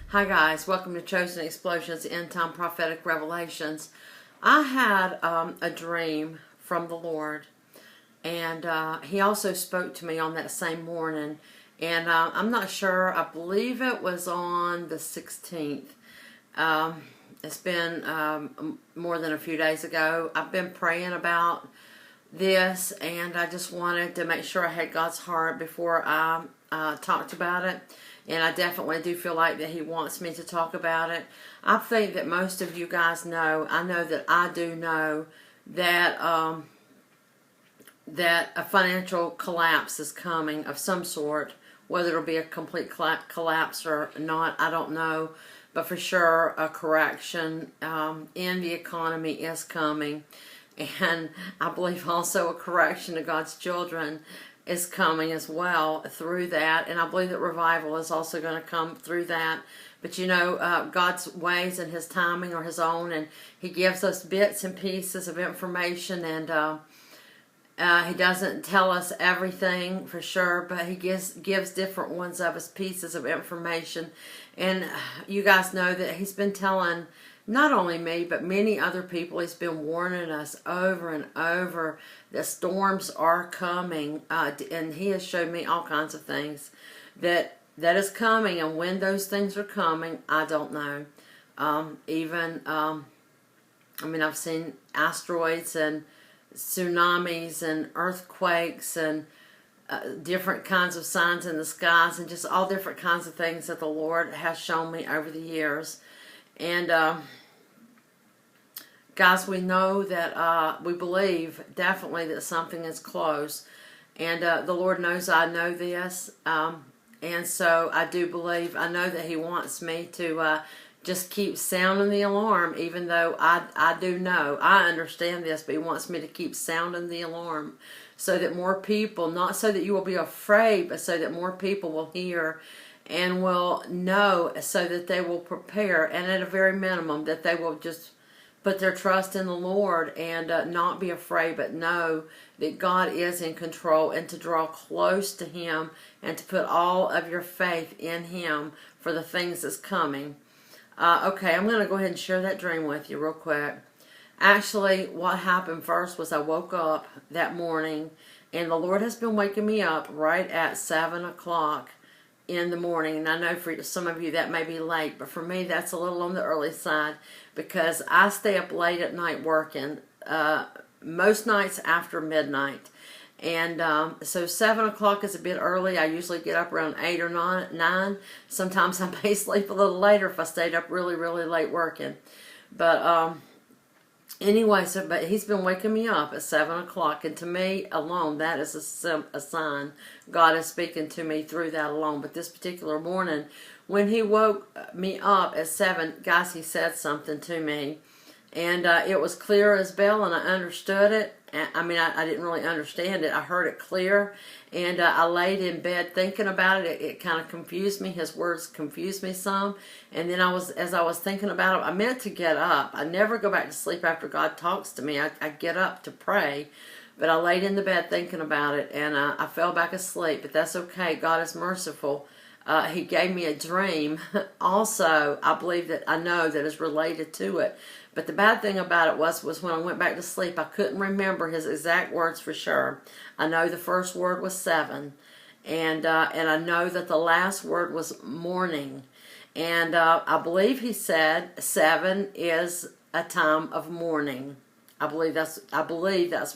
Hi guys, welcome to Chosen Explosions End Time Prophetic Revelations. I had a dream from the Lord, and He also spoke to me on that same morning, and I'm not sure, I believe it was on the 16th. It's been more than a few days ago. I've been praying about this, and I just wanted to make sure I had God's heart before I talked about it. And I definitely do feel like that He wants me to talk about it. I think that most of you guys know, I know that I do know that that a financial collapse is coming of some sort. Whether it'll be a complete collapse or not, I don't know. But for sure, a correction in the economy is coming. And I believe also a correction to God's children is coming as well through that. And I believe that revival is also going to come through that. But you know, God's ways and His timing are His own. And He gives us bits and pieces of information. And He doesn't tell us everything for sure, but He gives different ones of us pieces of information. And you guys know that He's been telling not only me, but many other people, He's been warning us over and over that storms are coming. And He has showed me all kinds of things that is coming. And when those things are coming, I don't know. I mean, I've seen asteroids and tsunamis and earthquakes and different kinds of signs in the skies and just all different kinds of things that the Lord has shown me over the years. And guys, we know that we believe definitely that something is close. And the Lord knows I know this. And so I do believe, I know that He wants me to just keep sounding the alarm, even though I do know, I understand this, but He wants me to keep sounding the alarm so that more people, not so that you will be afraid, but so that more people will hear and will know, so that they will prepare, and at a very minimum, that they will just put their trust in the Lord and not be afraid, but know that God is in control, and to draw close to Him and to put all of your faith in Him for the things that's coming. Okay, I'm going to go ahead and share that dream with you real quick. Actually, what happened first was I woke up that morning, and the Lord has been waking me up right at 7 o'clock in the morning. And I know for some of you that may be late, but for me that's a little on the early side because I stay up late at night working, most nights after midnight. And so 7 o'clock is a bit early. I usually get up around 8 or 9. Sometimes I may sleep a little later if I stayed up really, really late working. But anyway, but He's been waking me up at 7 o'clock. And to me alone, that is a sign. God is speaking to me through that alone. But this particular morning, when He woke me up at 7, guys, He said something to me. And it was clear as bell, and I understood it. I mean, I didn't really understand it. I heard it clear, and I laid in bed thinking about it. It kind of confused me. His words confused me some. And then as I was thinking about it, I meant to get up. I never go back to sleep after God talks to me. I get up to pray, but I laid in the bed thinking about it, and I fell back asleep. But that's okay. God is merciful. He gave me a dream. Also, I believe that I know that is related to it. But the bad thing about it was when I went back to sleep, I couldn't remember His exact words for sure. I know the first word was 7, and I know that the last word was morning. And I believe He said 7 is a time of mourning. I believe that's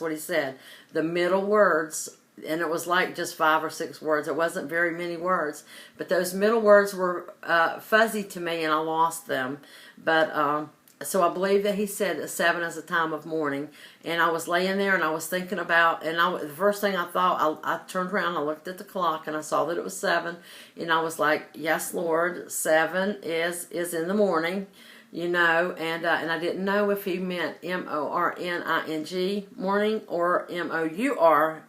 what He said. The middle words. And it was like just 5 or 6 words. It wasn't very many words. But those middle words were fuzzy to me, and I lost them. But so I believe that He said that 7 is a time of mourning. And I was laying there, and I was thinking about, and the first thing I thought, I turned around, I looked at the clock, and I saw that it was 7. And I was like, yes, Lord, 7 is in the morning. You know, and I didn't know if He meant morning, morning, or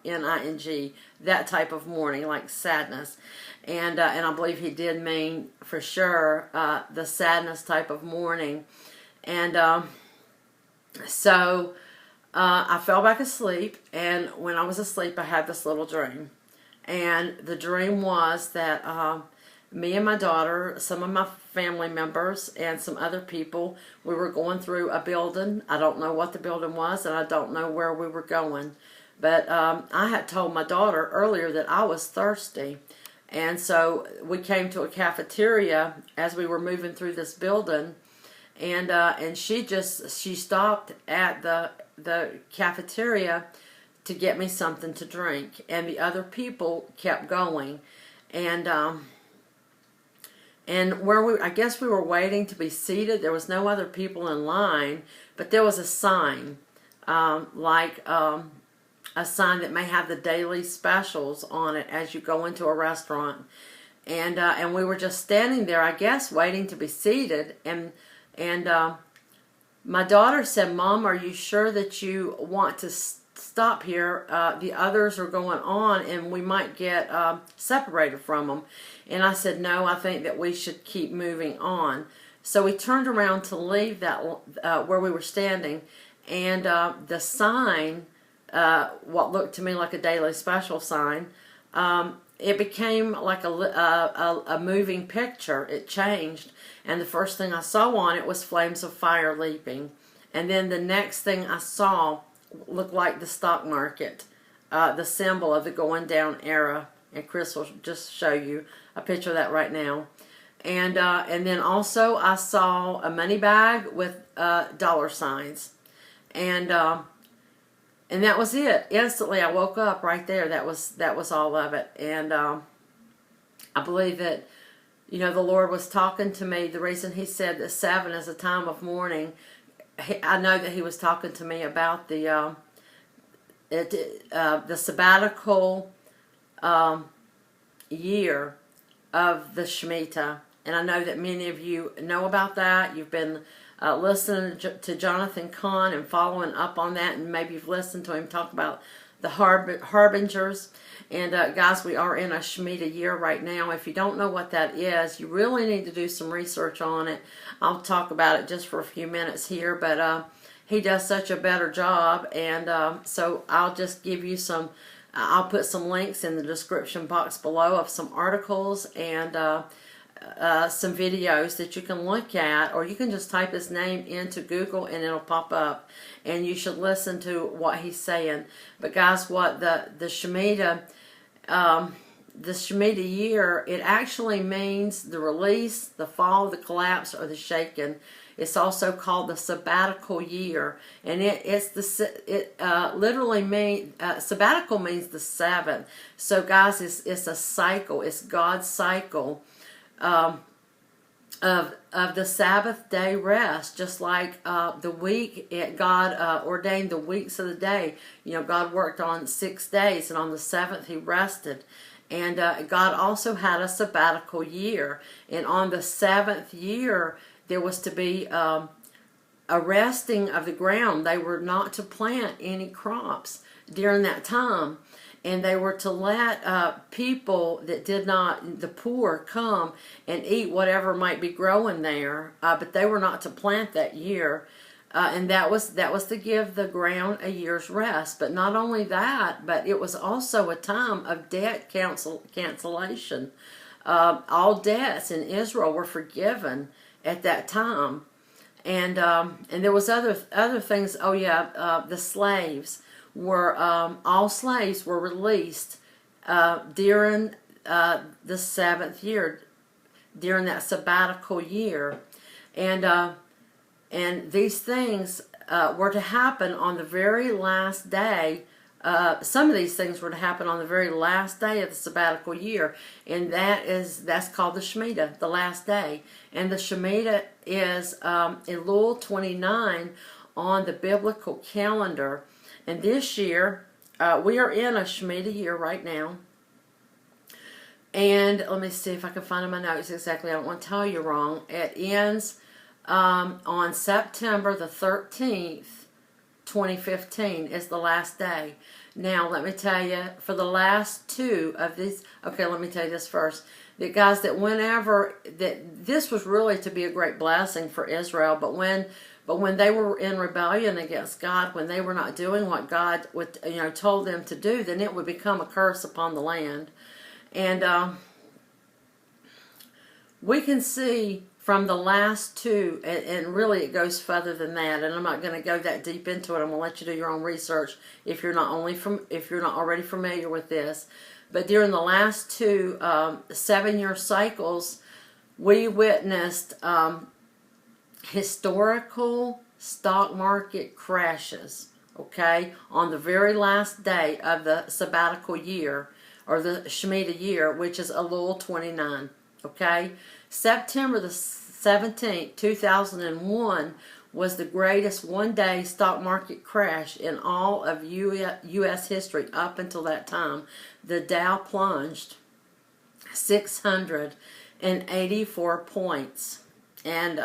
mourning, that type of mourning, like sadness. And I believe He did mean for sure the sadness type of mourning. And so I fell back asleep, and when I was asleep, I had this little dream. And the dream was that me and my daughter, some of my family members, and some other people, we were going through a building. I don't know what the building was, and I don't know where we were going. But I had told my daughter earlier that I was thirsty. And so we came to a cafeteria as we were moving through this building. And she stopped at the cafeteria to get me something to drink, and the other people kept going, and where I guess we were waiting to be seated. There was no other people in line, but there was a sign, a sign that may have the daily specials on it as you go into a restaurant, and we were just standing there, I guess, waiting to be seated, and my daughter said, "Mom, are you sure that you want to stop here? The others are going on, and we might get separated from them." And I said, "No, I think that we should keep moving on." So we turned around to leave that where we were standing, and the sign, what looked to me like a daily special sign, it became like a moving picture. It changed, and the first thing I saw on it was flames of fire leaping, and then the next thing I saw looked like the stock market, the symbol of the going down era. And Chris will just show you a picture of that right now. And then also I saw a money bag with dollar signs, and that was it. Instantly, I woke up right there. That was all of it. And I believe that, the Lord was talking to me. The reason He said that 7 is a time of mourning, I know that He was talking to me about the sabbatical year of the Shemitah. And I know that many of you know about that. You've been listening to Jonathan Kahn and following up on that, and maybe you've listened to him talk about the harbingers. And guys, we are in a Shemitah year right now. If you don't know what that is, you really need to do some research on it. I'll talk about it just for a few minutes here, but he does such a better job, and so I'll just give you some, I'll put some links in the description box below of some articles and some videos that you can look at, or you can just type his name into Google and it'll pop up, and you should listen to what he's saying. But guys, what the Shemitah year, it actually means the release, the fall, the collapse, or the shaking. It's also called the sabbatical year, and it literally means sabbatical means the 7th. So guys, it's a cycle. It's God's cycle of the Sabbath day rest, just like the week. God ordained the weeks of the day. God worked on 6 days, and on the 7th He rested. And God also had a sabbatical year, and on the 7th year there was to be a resting of the ground. They were not to plant any crops during that time, and they were to let people that did not, the poor, come and eat whatever might be growing there, but they were not to plant that year, and that was to give the ground a year's rest. But not only that, but it was also a time of debt cancellation. All debts in Israel were forgiven at that time, and there was other things. Oh yeah, the slaves were all slaves were released during the 7th year, during that sabbatical year, and these things were to happen on the very last day. Some of these things were to happen on the very last day of the sabbatical year, and that's called the Shemitah, the last day. And the Shemitah is Elul 29 on the biblical calendar. And this year, we are in a Shemitah year right now. And let me see if I can find in my notes exactly. I don't want to tell you wrong. It ends on September the 13th, 2015 is the last day. Now, let me tell you, for the last 2 of these, okay, let me tell you this first. That guys, that this was really to be a great blessing for Israel, but when But when they were in rebellion against God, when they were not doing what God would, told them to do, then it would become a curse upon the land. And we can see from the last two, and really it goes further than that. And I'm not going to go that deep into it. I'm going to let you do your own research if you're not already familiar with this. But during the last two 7-year cycles, we witnessed historical stock market crashes, okay, on the very last day of the sabbatical year, or the Shemitah year, which is Elul 29, okay. September the 17th, 2001 was the greatest one-day stock market crash in all of U.S. history up until that time. The Dow plunged 684 points, and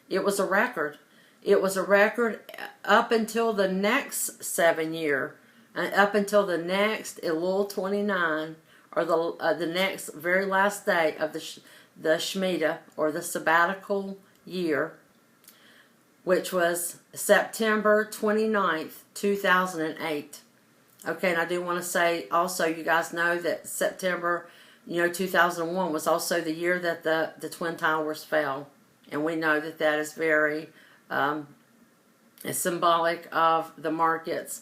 it was a record. It was a record up until the next 7 year, up until the next Elul 29, or the next very last day of the Shemitah, or the sabbatical year, which was September 29th, 2008. Okay, and I do want to say also, you guys know that September, 2001 was also the year that the Twin Towers fell. And we know that that is very symbolic of the markets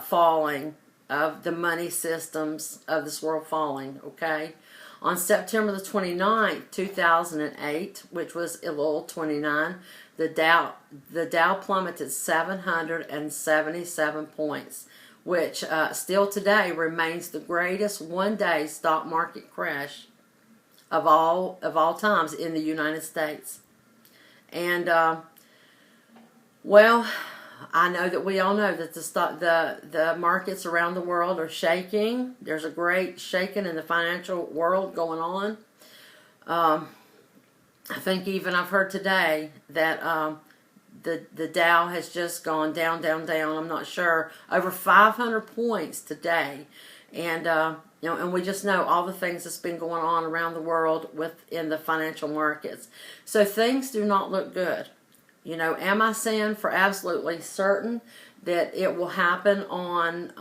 falling, of the money systems of this world falling, okay? On September the 29th, 2008, which was Elul 29, the Dow plummeted 777 points, which still today remains the greatest one-day stock market crash of all times in the United States. And well, I know that we all know that the markets around the world are shaking. There's a great shaking in the financial world going on. I think even I've heard today that the Dow has just gone down, down, down. I'm not sure, over 500 points today, and and we just know all the things that's been going on around the world within the financial markets. So things do not look good. Am I saying for absolutely certain that it will happen on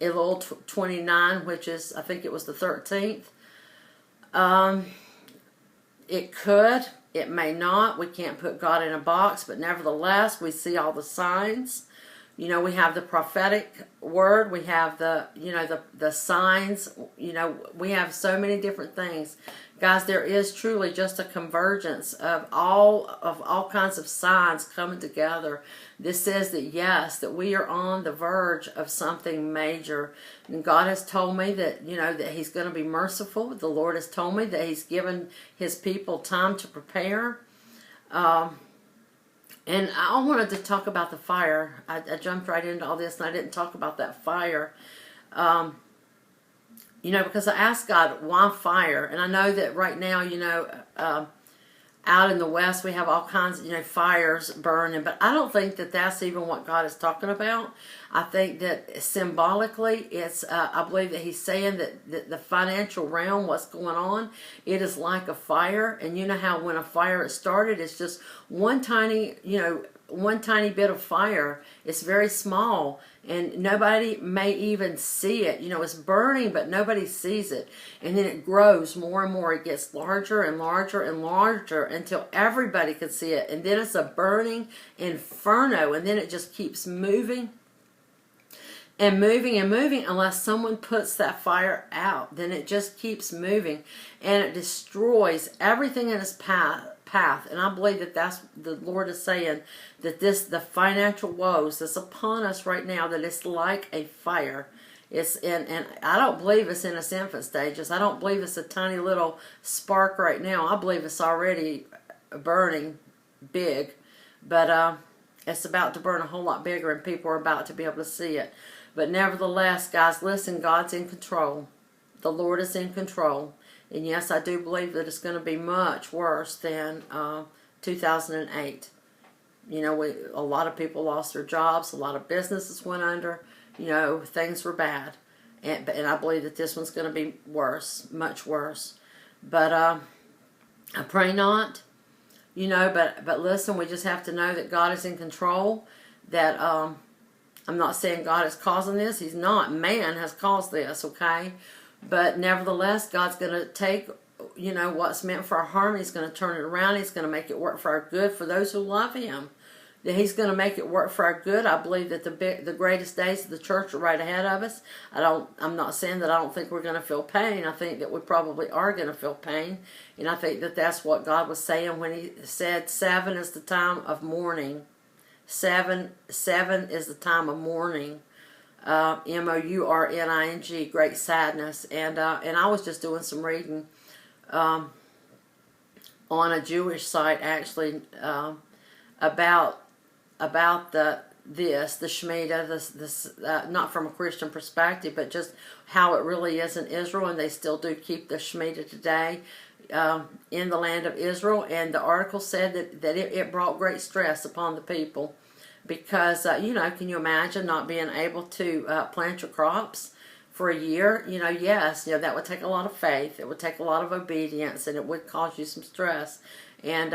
Elul 29, which is, I think it was the 13th? It could. It may not. We can't put God in a box, but nevertheless, we see all the signs. We have the prophetic word. We have the signs. We have so many different things. Guys, there is truly just a convergence of all kinds of signs coming together. This says that yes, that we are on the verge of something major. And God has told me that, that He's going to be merciful. The Lord has told me that He's given His people time to prepare. And I wanted to talk about the fire. I jumped right into all this, and I didn't talk about that fire. Because I asked God, why fire? And I know that right now, out in the West, we have all kinds of, fires burning. But I don't think that that's even what God is talking about. I think that symbolically, it's, I believe that He's saying that the financial realm, what's going on, it is like a fire. And you know how when a fire is started, it's just one tiny bit of fire. It's very small, and nobody may even see it. It's burning, but nobody sees it. And then it grows more and more. It gets larger and larger and larger until everybody can see it. And then it's a burning inferno, and then it just keeps moving and moving and moving unless someone puts that fire out. Then it just keeps moving, and it destroys everything in its path. And I believe that that's the Lord is saying that the financial woes that's upon us right now, that it's like a fire. And I don't believe it's in its infant stages. I don't believe it's a tiny little spark right now. I believe it's already burning big, but it's about to burn a whole lot bigger, and people are about to be able to see it. But nevertheless, guys, listen, God's in control. The Lord is in control. And yes, I do believe that it's going to be much worse than 2008. A lot of people lost their jobs. A lot of businesses went under. Things were bad. And I believe that this one's going to be worse, much worse. But I pray not. you know, but listen, we just have to know that God is in control, that I'm not saying God is causing this. He's not. Man has caused this, okay? But nevertheless, God's going to take, you know, what's meant for our harm. He's going to turn it around. He's going to make it work for our good for those who love Him. That He's going to make it work for our good. I believe that the greatest days of the church are right ahead of us. I'm not saying that I don't think we're going to feel pain. I think that we probably are going to feel pain. And I think that that's what God was saying when He said 7 is the time of mourning. Seven is the time of mourning. mourning, great sadness. And I was just doing some reading on a Jewish site, actually, about the Shemitah, not from a Christian perspective, but just how it really is in Israel, and they still do keep the Shemitah today in the land of Israel. And the article said that it brought great stress upon the people because, you know, can you imagine not being able to plant your crops for a year? You know, yes, you know, that would take a lot of faith. It would take a lot of obedience, and it would cause you some stress. And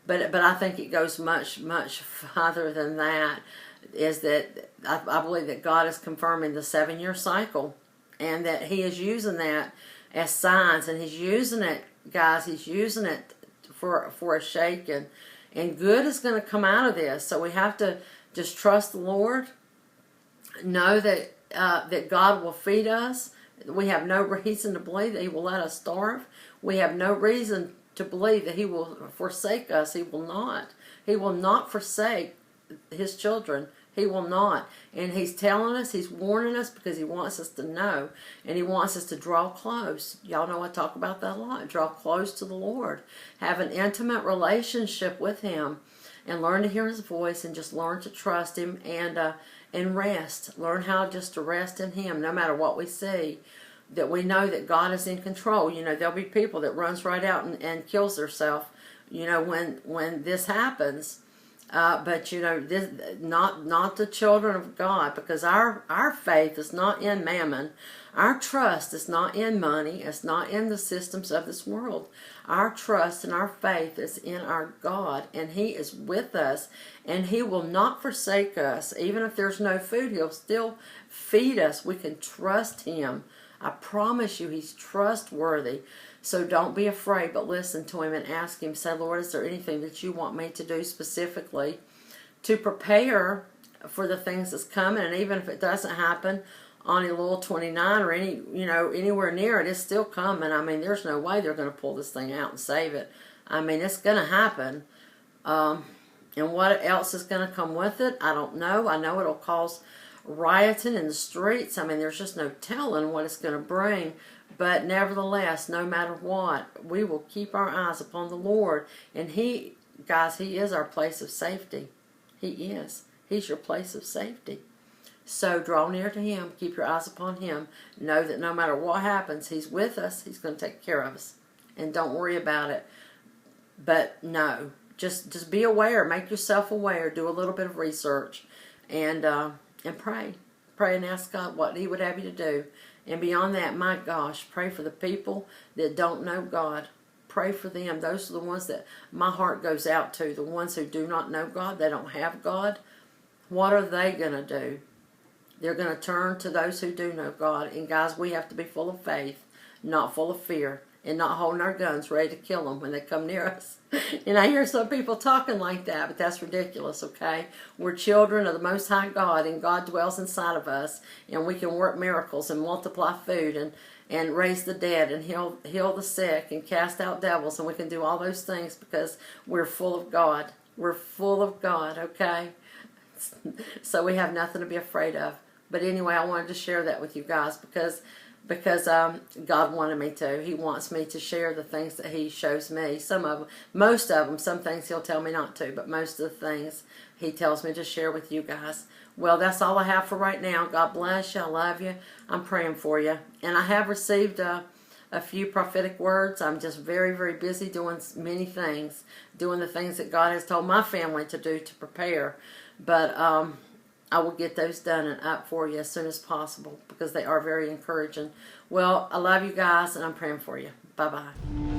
but I think it goes much farther than that. Is that I believe that God is confirming the 7-year cycle, and that He is using that as signs, and He's using it, guys. He's using it for a shaking, and good is going to come out of this. So we have to just trust the Lord, know that that God will feed us. We have no reason to believe that He will let us starve. We have no reason to believe that He will forsake us. He will not. He will not forsake His children. He will not. And He's telling us, He's warning us, because He wants us to know. And He wants us to draw close. Y'all know I talk about that a lot. Draw close to the Lord. Have an intimate relationship with Him. And learn to hear His voice, and just learn to trust Him, and rest. Learn how just to rest in Him no matter what we see. That we know that God is in control. You know, there'll be people that runs right out and kills themselves, you know, when this happens. But you know, this, not the children of God, because our faith is not in mammon. Our trust is not in money. It's not in the systems of this world. Our trust and our faith is in our God, and He is with us, and He will not forsake us. Even if there's no food, He'll still feed us. We can trust Him. I promise you, He's trustworthy. So don't be afraid, but listen to Him and ask Him. Say, Lord, is there anything that You want me to do specifically to prepare for the things that's coming? And even if it doesn't happen on Elul 29 or anywhere near it, it's still coming. I mean, there's no way they're going to pull this thing out and save it. I mean, it's going to happen. And what else is going to come with it? I don't know. I know it'll cause rioting in the streets. I mean, there's just no telling what it's going to bring. But nevertheless, no matter what, we will keep our eyes upon the Lord. And He, guys, He is our place of safety. He is. He's your place of safety. So draw near to Him. Keep your eyes upon Him. Know that no matter what happens, He's with us. He's going to take care of us. And don't worry about it. But no, just be aware. Make yourself aware. Do a little bit of research. And pray. Pray and ask God what He would have you to do. And beyond that, my gosh, pray for the people that don't know God. Pray for them. Those are the ones that my heart goes out to. The ones who do not know God. They don't have God. What are they going to do? They're going to turn to those who do know God. And guys, we have to be full of faith, not full of fear, and not holding our guns ready to kill them when they come near us. And I hear some people talking like that, but that's ridiculous, okay? We're children of the Most High God, and God dwells inside of us, and we can work miracles and multiply food and raise the dead and heal the sick and cast out devils, and we can do all those things because we're full of God. We're full of God, okay? So we have nothing to be afraid of. But anyway, I wanted to share that with you guys because God wanted me to. He wants me to share the things that He shows me. Most of them, some things He'll tell me not to, but most of the things He tells me to share with you guys. Well, that's all I have for right now. God bless you. I love you. I'm praying for you. And I have received a few prophetic words. I'm just very, very busy doing many things, doing the things that God has told my family to do to prepare. But I will get those done and up for you as soon as possible because they are very encouraging. Well, I love you guys, and I'm praying for you. Bye-bye.